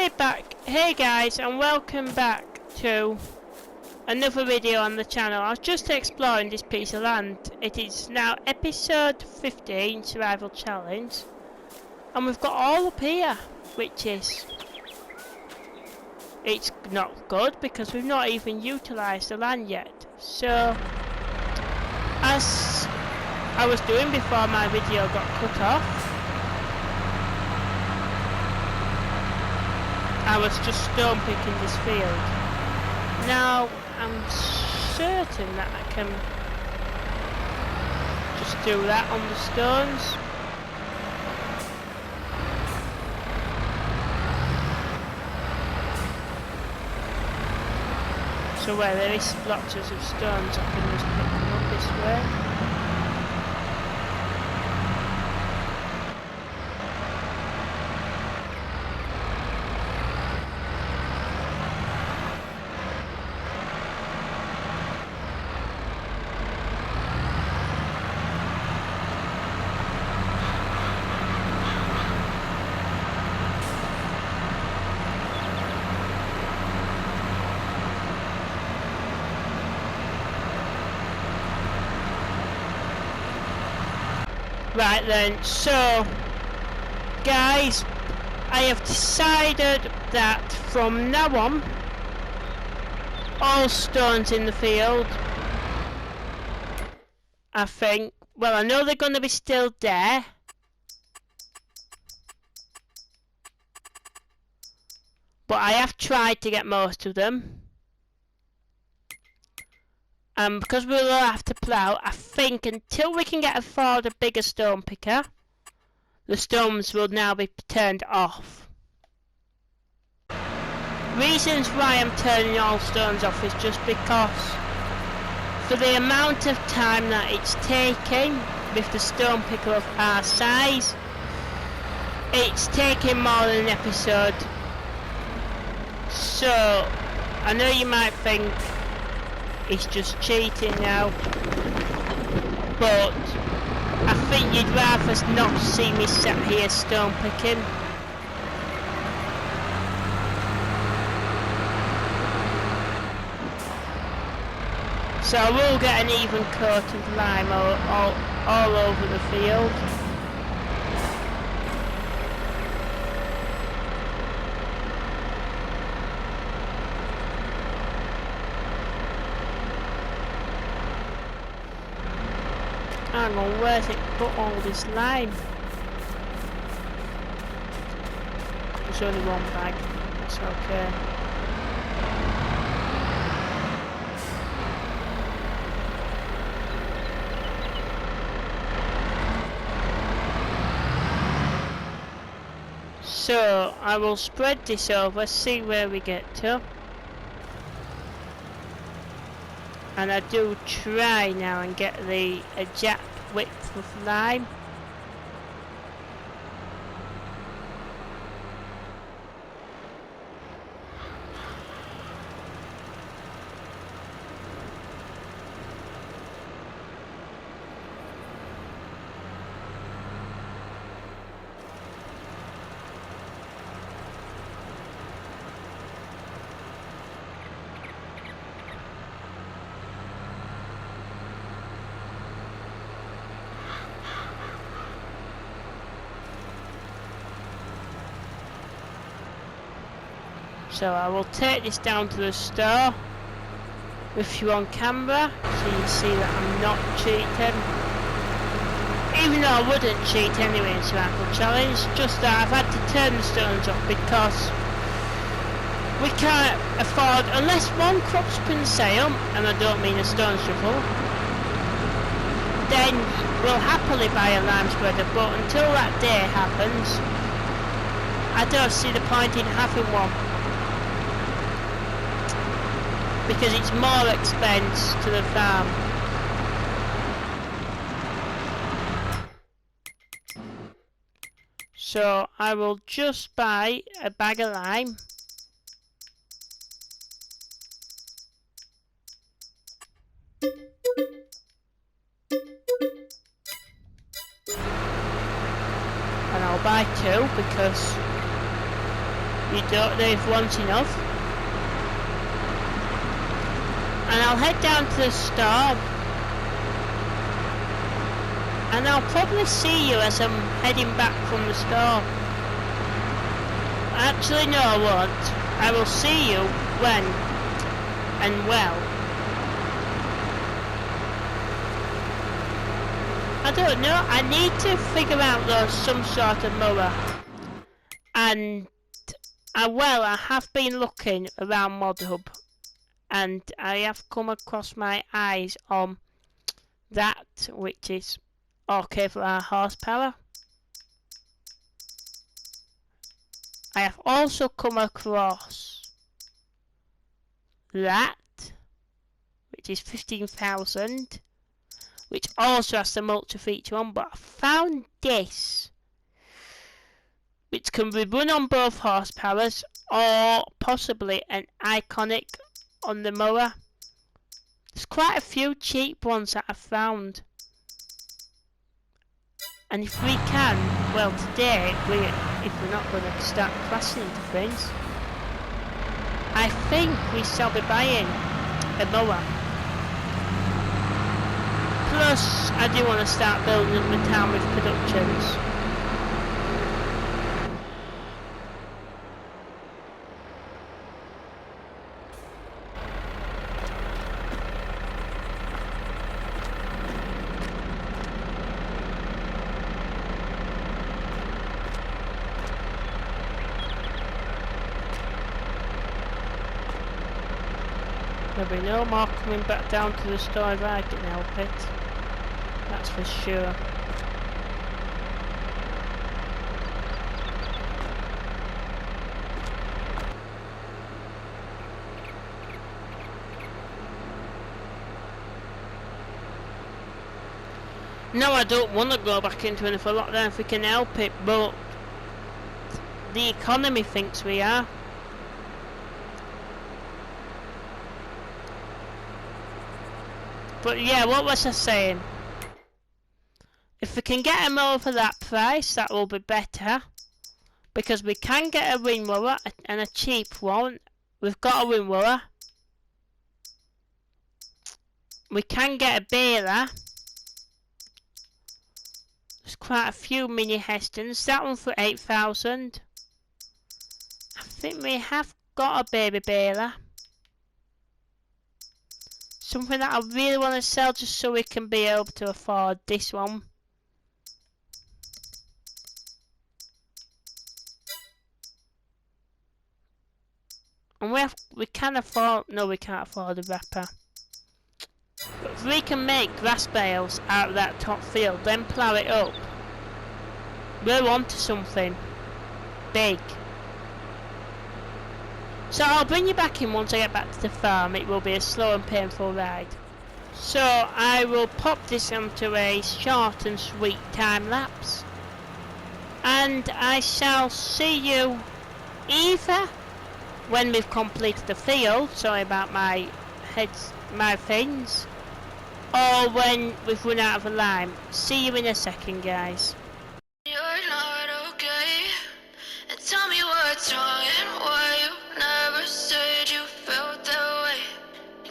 Hey guys, and welcome back to another video on the channel. I was just exploring this piece of land. It is now episode 15 Survival Challenge, and we've got all up here, which is it's not good because we've not even utilised the land yet. So, as I was doing before my video got cut off, I was just stone picking this field. Now I'm certain that I can just do that on the stones. So where there is splotches of stones, I can just pick them up this way. Right then, so guys, I have decided that from now on, all stones in the field, I think, well, I know they're going to be still there, but I have tried to get most of them. Because we will have to plough, I think until we can get afford a bigger stone picker, the stones will now be turned off. Reasons why I'm turning all stones off is just because for the amount of time that it's taking with the stone picker of our size, it's taking more than an episode. So I know you might think it's just cheating now, but I think you'd rather not see me sat here stone picking. So I will get an even coat of lime all over the field. Hang on, where's it put all this lime? There's only one bag, that's okay. So, I will spread this over, see where we get to. And I do try now and get the exact width of lime. So I will take this down to the store with you on camera, so you see that I'm not cheating. Even though I wouldn't cheat anyway in Survival Challenge, just that I've had to turn the stones off because we can't afford, unless one crop's been sale, and I don't mean a stone shovel, then we'll happily buy a lime spreader, but until that day happens, I don't see the point in having one. Because it's more expense to the farm. So I will just buy a bag of lime. And I'll buy two because You don't know if one's enough. And I'll head down to the store. And I'll probably see you as I'm heading back from the store. Actually, no, I won't. I will see you when and well. I don't know. I need to figure out those some sort of mower. And well, I have been looking around Mod Hub, and I have come across my eyes on that, which is okay for our horsepower. I have also come across that, which is 15,000, which also has the multi-feature on, but I found this, which can be run on both horsepowers, or possibly an iconic on the mower. There's quite a few cheap ones that I've found. And if we can, well today, if we're not going to start crashing into things, I think we shall be buying a mower. Plus, I do want to start building up the town with productions. There'll be no more coming back down to the store if I can help it. That's for sure. No, I don't want to go back into another lockdown if we can help it, but the economy thinks we are. But yeah, what was I saying? If we can get a mower for that price, that will be better. Because we can get a wind mower and a cheap one. We've got a wind mower. We can get a baler. There's quite a few mini Hestons. That one for 8,000. I think we have got a baby baler. Something that I really want to sell just so we can be able to afford this one. And we can afford, no we can't afford a wrapper. But if we can make grass bales out of that top field, then plough it up, we're on to something big. So I'll bring you back in once I get back to the farm. It will be a slow and painful ride. So I will pop this onto a short and sweet time lapse. And I shall see you either when we've completed the field, sorry about my things, or when we've run out of a lime. See you in a second, guys. You're not okay, and tell me what's wrong and why you never said you felt that way.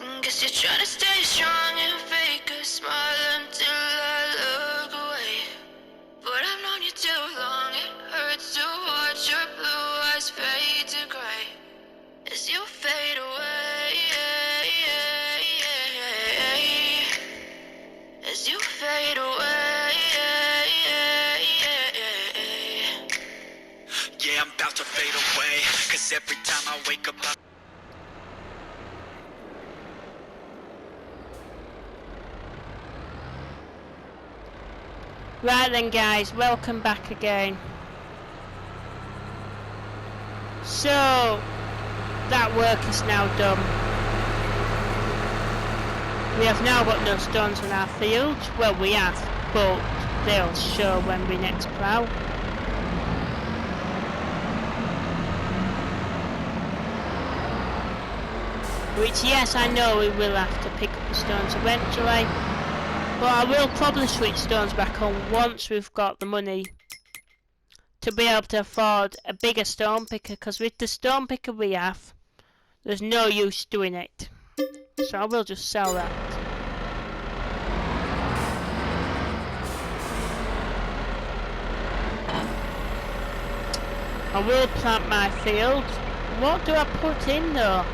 And guess you're trying to stay strong and fake a smile until I look away. But I've known you too long, it hurts to watch your blue eyes fade to gray as you fade away, as you fade away. Yeah, I'm about to fade away, 'cause every time I wake up Right then guys, welcome back again. So, that work is now done. We have now got no stones on our field. Well, we have, but they'll show when we next plough. Which, yes, I know we will have to pick up the stones eventually. But I will probably switch stones back on once we've got the money to be able to afford a bigger stone picker, because with the stone picker we have, there's no use doing it. So I will just sell that. I will plant my field. What do I put in though?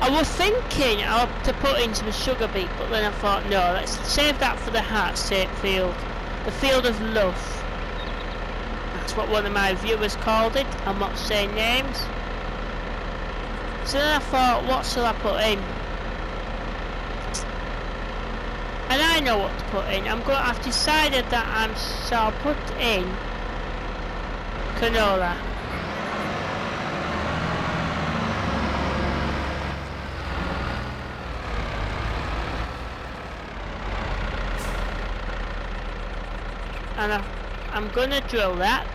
I was thinking to put in some sugar beet, but then I thought no, let's save that for the heart-shaped field. The field of love. That's what one of my viewers called it. I'm not saying names. So then I thought, what shall I put in? And I know what to put in. I've decided that I'll put in canola. And I'm gonna drill that.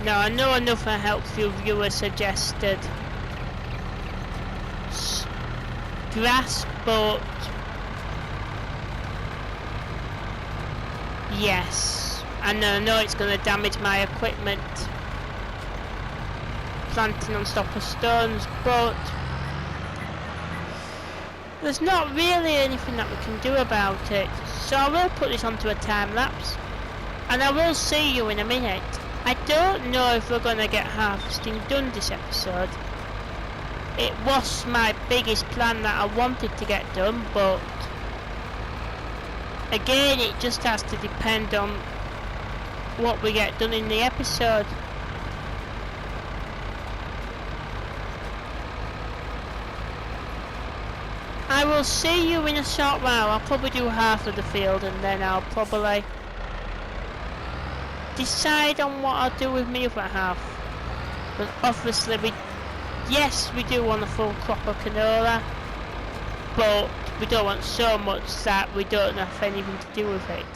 Now I know another helpful viewer suggested grass, but yes, and I know it's going to damage my equipment planting on top of stones, but there's not really anything that we can do about it. So I will put this onto a time lapse and I will see you in a minute. I don't know if we're going to get harvesting done this episode. It was my biggest plan that I wanted to get done, but again it just has to depend on what we get done in the episode. I will see you in a short while. I'll probably do half of the field and then I'll probably decide on what I'll do with my other half. But obviously yes, we do want a full crop of canola, but we don't want so much that we don't have anything to do with it.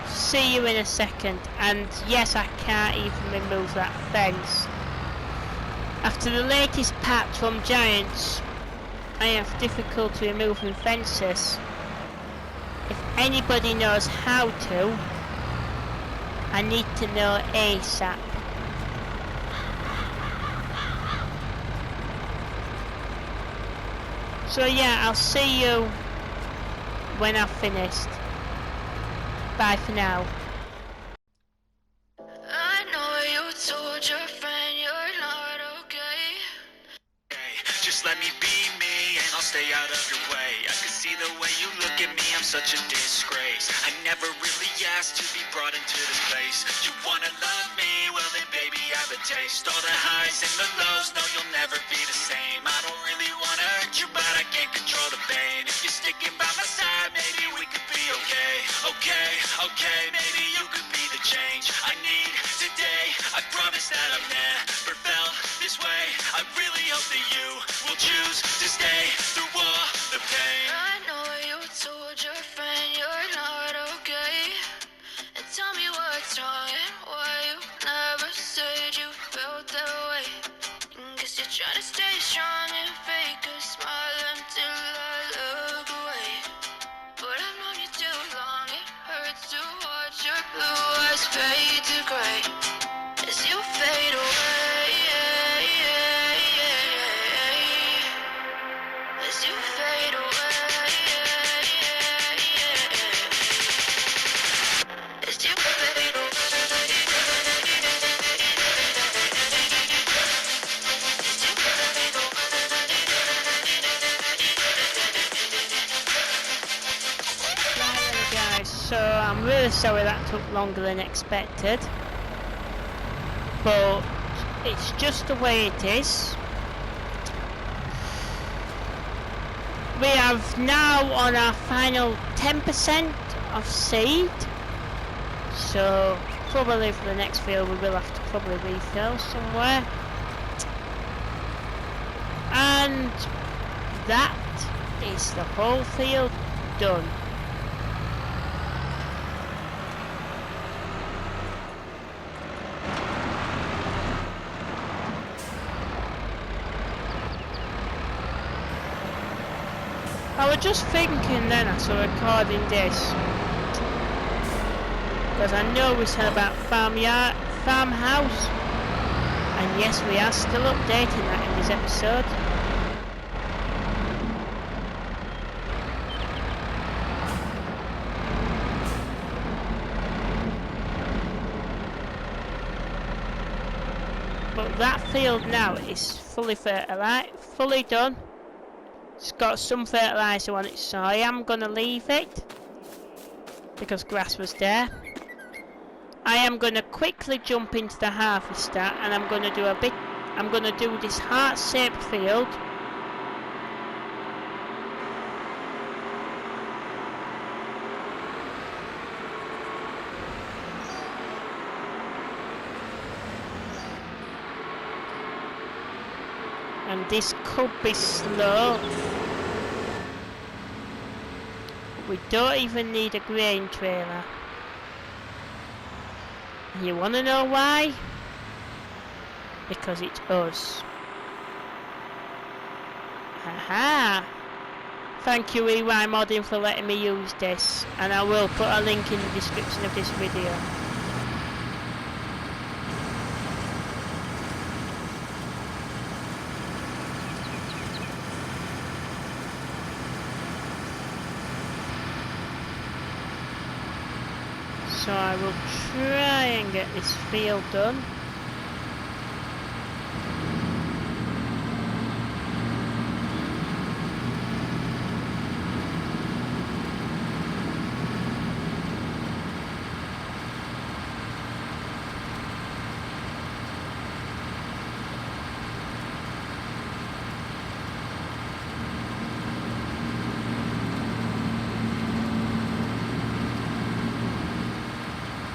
See you in a second. And yes, I can't even remove that fence. After the latest patch from Giants, I have difficulty removing fences. If anybody knows how to, I need to know ASAP. So yeah, I'll see you when I've finished. Bye for now. I know you told your friend you're not okay. Hey, just let me be me and I'll stay out of your way. I can see the way you look at me, I'm such a disgrace. I never really asked to be brought into this place. You wanna love me? Well then baby I have a taste. All the highs and the lows, no you'll never be the same. I don't really wanna hurt you but I can't control the pain. If you're sticking by my side, maybe we could be okay. Okay, maybe you could be the change I need today. I promise that I've never felt this way. I really hope that you will choose to stay through all the pain. I know you told your friend you're not okay. And tell me what's wrong and why you never said you felt that way. Guess you're trying to stay strong and fake a smile until I look away. But I've known you too long, it hurts to watch your blue eyes fade to gray as you fade away. As you fade away. As you fade away. So I'm really sorry that took longer than expected, but it's just the way it is. We have now on our final 10% of seed, so probably for the next field we will have to probably refill somewhere. And that is the whole field done. I was just thinking then as I was recording this, because I know we said about farmhouse, and yes, we are still updating that in this episode. But that field now is fully fertilised, fully done. It's got some fertiliser on it, so I am going to leave it because grass was there. I am going to quickly jump into the harvester, and I'm going to do this heart-shaped field. And this could be slow. We don't even need a grain trailer. And you want to know why? Because it's us. Aha! Thank you EY Modding for letting me use this, and I will put a link in the description of this video. So I will try and get this field done.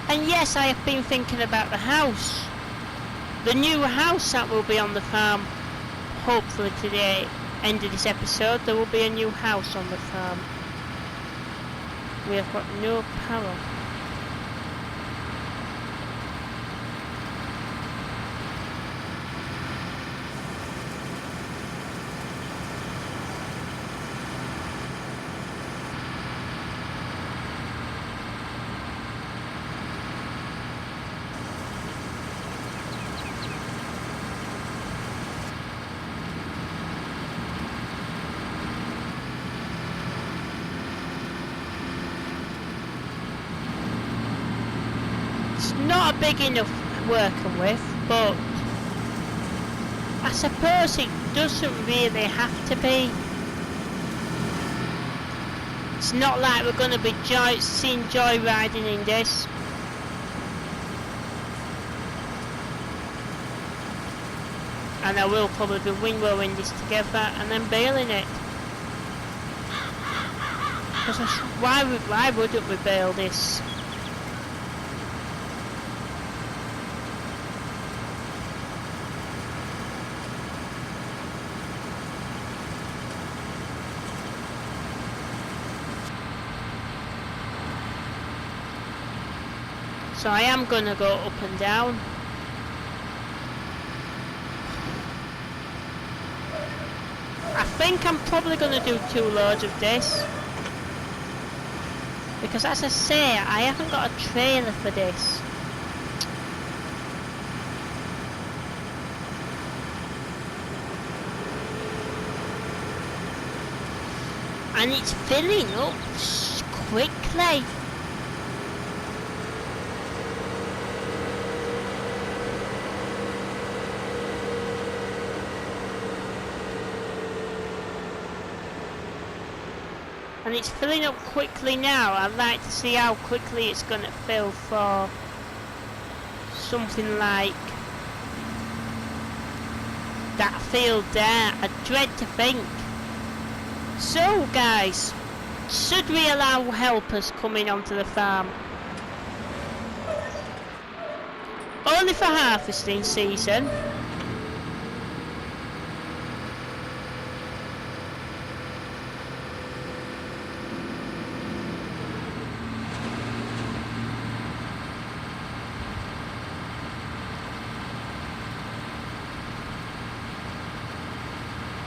And yes, I have been thinking about the house. The new house that will be on the farm. Hopefully today, end of this episode, there will be a new house on the farm. We have got no power. Not big enough working with, but I suppose it doesn't really have to be. It's not like we're going to be seeing joyriding in this. And I will probably be windrowing this together and then baling it. Because why wouldn't we bale this? So I am going to go up and down. I think I'm probably going to do 2 loads of this. Because as I say, I haven't got a trailer for this. And it's filling up quickly. And it's filling up quickly now. I'd like to see how quickly it's going to fill for something like that field there. I dread to think. So guys, should we allow helpers coming onto the farm? Only for harvesting season.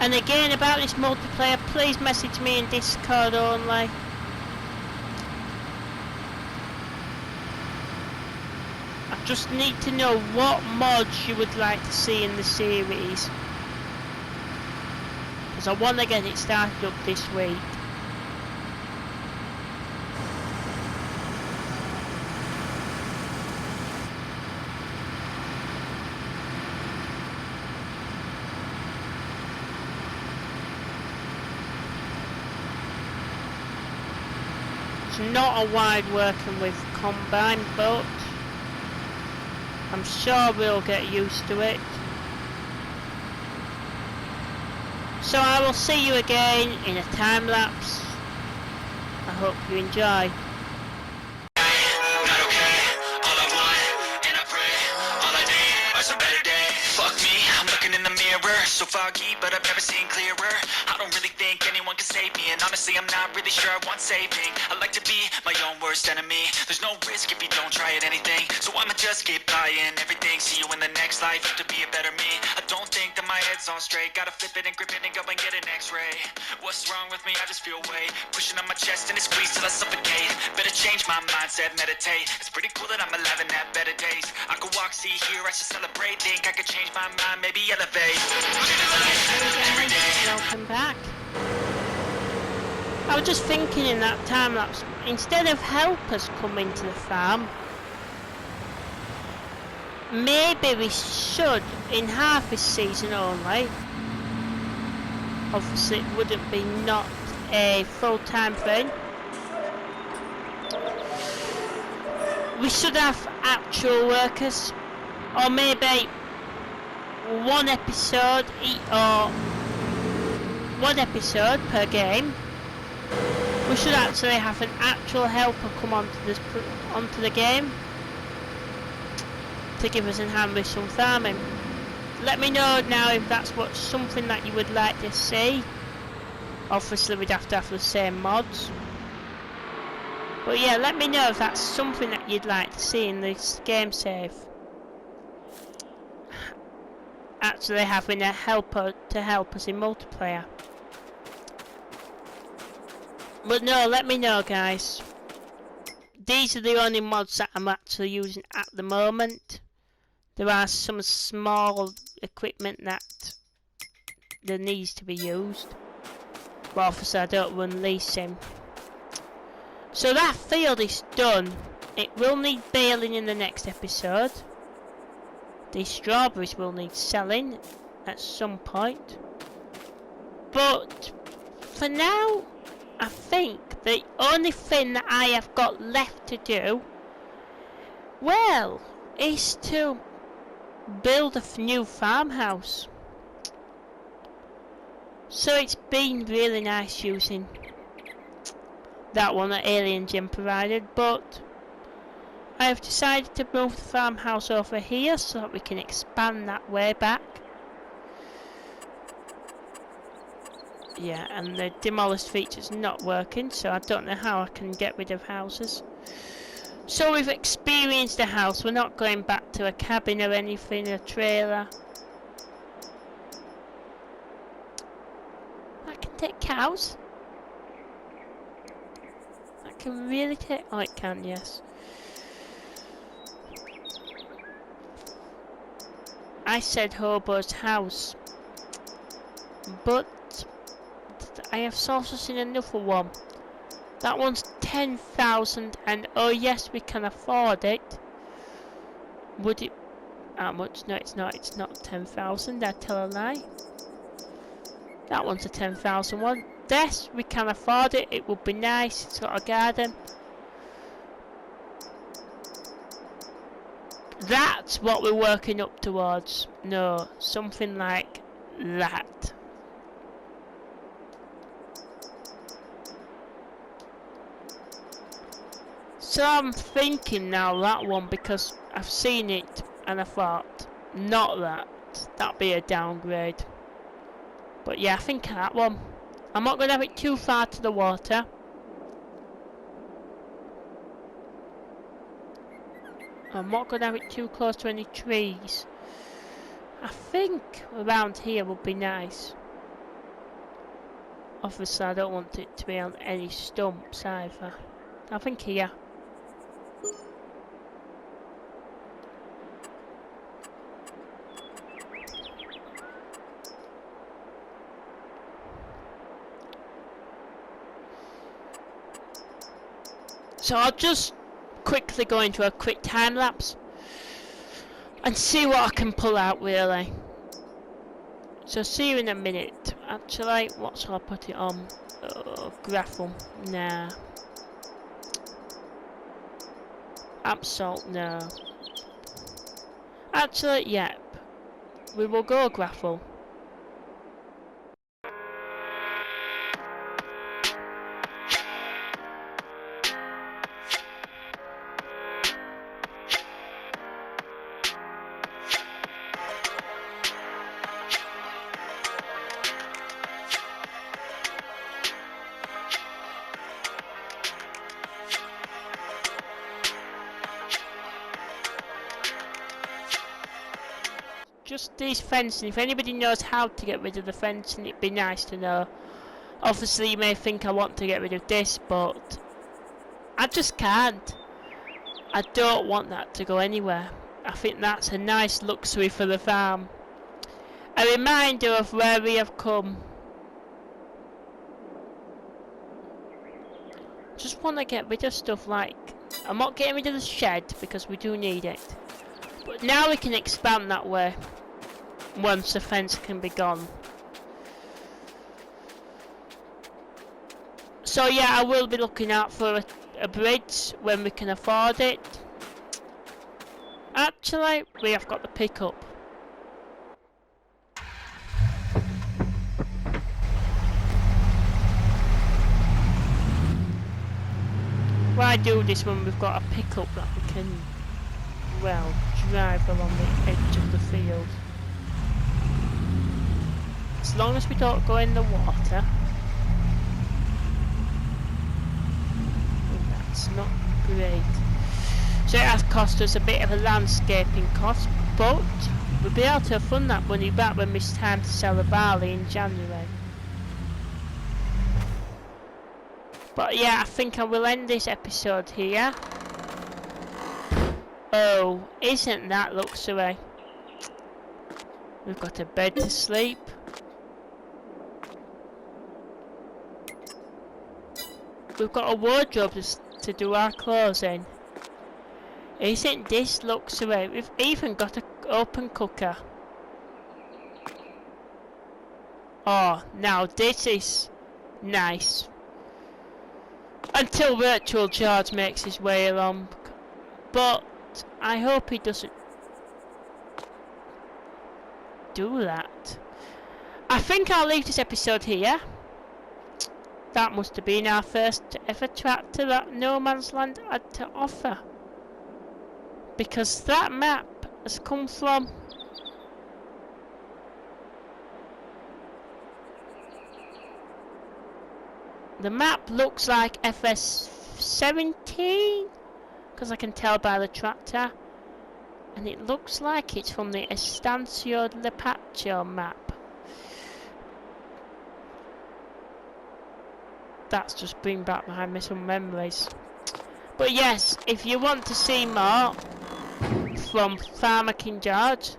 And again, about this multiplayer, please message me in Discord only. I just need to know what mods you would like to see in the series, because I want to get it started up this week. It's not a wide working with combine, but I'm sure we'll get used to it. So I will see you again in a time lapse. I hope you enjoy. Not okay, all I want, and I pray, all I need are some better days. Fuck me, I'm looking in the mirror, so foggy, but I've never seen clearer. I don't really think anyone can save me, and honestly I'm not really sure I want saving. I like to be my own worst enemy. There's no risk if you don't try at anything, so I'ma just keep buying everything. See you in the next life, to be a better me. I don't think that my head's on straight, gotta flip it and grip it and go and get an x-ray. What's wrong with me? I just feel weight pushing on my chest and it squeezes till I suffocate. Better change my mindset, meditate. It's pretty cool that I'm alive and have better days. I could walk, see, hear, I should celebrate. Think I could change my mind, maybe elevate. Every day. Welcome back. I was just thinking in that time lapse, instead of helpers coming to the farm, maybe we should, in half this season only, obviously it wouldn't be not a full-time thing, we should have actual workers, or maybe one episode per game. We should actually have an actual helper come onto the game to give us a hand with some farming. Let me know now if that's something that you would like to see. Obviously we'd have to have the same mods. But yeah, let me know if that's something that you'd like to see in this game save. Actually having a helper to help us in multiplayer. But no, let me know guys. These are the only mods that I'm actually using at the moment. There are some small equipment that needs to be used, but obviously I don't run leasing. So that field is done. It will need baling in the next episode. These strawberries will need selling at some point. But for now, I think the only thing that I have got left to do, well, is to build a new farmhouse. So it's been really nice using that one that Alien Jim provided, but I have decided to move the farmhouse over here so that we can expand that way back. Yeah, and the demolished feature's not working, so I don't know how I can get rid of houses. So we've experienced a house, we're not going back to a cabin or anything, a trailer. I can take cows. I can really take... oh, it can, yes. I said Hobo's house, but I have sources in another one. That one's 10,000, and oh yes, we can afford it. Would it? How much? No, it's not. It's not 10,000. I tell a lie. That one's a 10,000 one. Yes, we can afford it. It would be nice. It's got a garden. That's what we're working up towards. No, something like that. So I'm thinking now that one, because I've seen it and I thought, not that. That'd be a downgrade. But yeah, I think that one. I'm not going to have it too far to the water. I'm not going to have it too close to any trees. I think around here would be nice. Obviously I don't want it to be on any stumps either. I think here. So I'll just quickly go into a quick time lapse and see what I can pull out really. So see you in a minute. Actually, what shall I put it on? Gravel. Nah. Absol, no. Actually, yep. We will go gravel. Just these fencing. If anybody knows how to get rid of the fencing, it'd be nice to know. Obviously, you may think I want to get rid of this, but I just can't. I don't want that to go anywhere. I think that's a nice luxury for the farm. A reminder of where we have come. Just want to get rid of stuff like... I'm not getting rid of the shed because we do need it. But now we can expand that way. Once the fence can be gone. So yeah, I will be looking out for a bridge when we can afford it. Actually, we have got the pickup. Why do this when we've got a pickup that we can, well, drive along the edge of the field? As long as we don't go in the water. That's not great. So it has cost us a bit of a landscaping cost, but we'll be able to fund that money back when it's time to sell the barley in January. But yeah, I think I will end this episode here. Oh, isn't that luxury? We've got a bed to sleep. We've got a wardrobe to do our clothes in. Isn't this luxury? We've even got an open cooker. Oh, now this is nice. Until Virtual George makes his way along. But I hope he doesn't do that. I think I'll leave this episode here. That must have been our first ever tractor that No Man's Land had to offer. Because that map has come from... The map looks like Fs22, because I can tell by the tractor. And it looks like it's from the Estancia de Pacho map. That's just bringing back behind me some memories. But yes, if you want to see more from Farmer King George,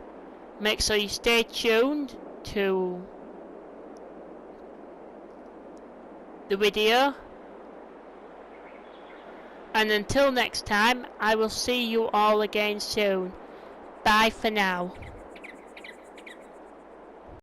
make sure you stay tuned to the video. And until next time, I will see you all again soon. Bye for now.